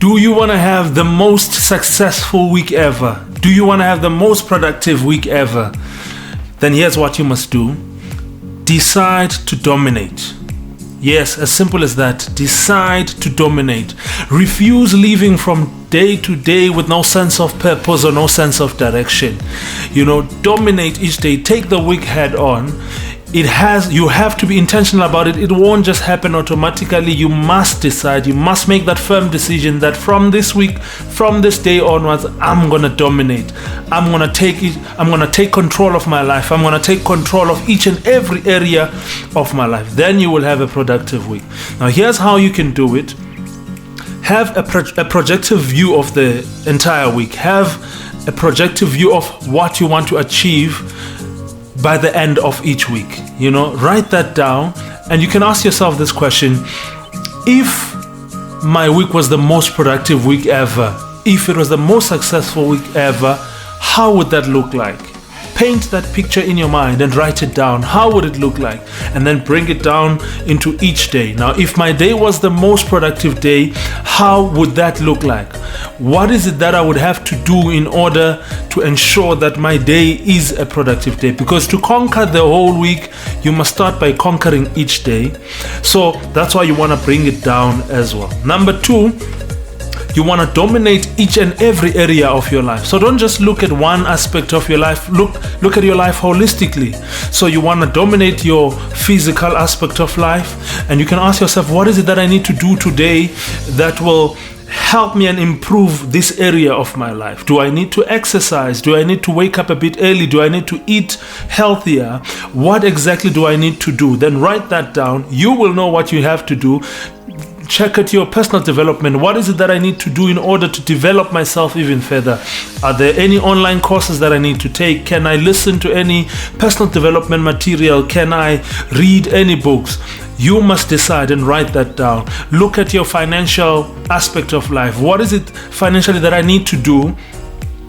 Do you want to have the most successful week ever? Do you want to have the most productive week ever? Then here's what you must do. Decide to dominate. Yes, as simple as that. Decide to dominate. Refuse living from day to day with no sense of purpose or no sense of direction. Dominate each day. Take the week head on. You have to be intentional about it. It won't just happen automatically. You must decide. You must make that firm decision that from this week, from this day onwards, I'm gonna dominate. I'm gonna take control of my life. I'm gonna take control of each and every area of my life. Then you will have a productive week. Now here's how you can do it. Have a projective view of the entire week. Have a projective view of what you want to achieve by the end of each week. Write that down, and you can ask yourself this question: if my week was the most productive week ever, if it was the most successful week ever, how would that look like? Paint that picture in your mind and write it down. How would it look like? And then bring it down into each day. Now, if my day was the most productive day, how would that look like? What is it that I would have to do in order to ensure that my day is a productive day? Because to conquer the whole week, you must start by conquering each day. So that's why you want to bring it down as well. Number 2, you want to dominate each and every area of your life. So don't just look at one aspect of your life. Look at your life holistically. So you want to dominate your physical aspect of life, and you can ask yourself, what is it that I need to do today that will help me and improve this area of my life? Do I need to exercise? Do I need to wake up a bit early? Do I need to eat healthier? What exactly do I need to do? Then write that down. You will know what you have to do. Check out your personal development. What is it that I need to do in order to develop myself even further? Are there any online courses that I need to take? Can I listen to any personal development material? Can I read any books? You must decide and write that down. Look at your financial aspect of life. What is it financially that I need to do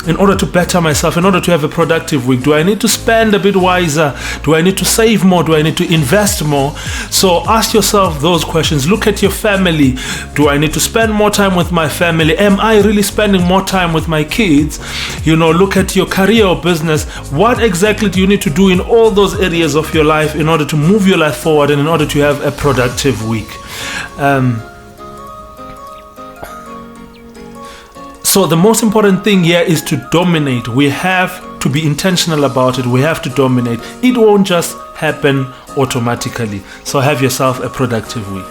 in order to better myself, in order to have a productive week? Do I need to spend a bit wiser? Do I need to save more? Do I need to invest more? So ask yourself those questions. Look at your family. Do I need to spend more time with my family? Am I really spending more time with my kids? Look at your career or business. What exactly do you need to do in all those areas of your life in order to move your life forward and in order to have a productive week? So the most important thing here is to dominate. We have to be intentional about it. We have to dominate. It won't just happen automatically. So have yourself a productive week.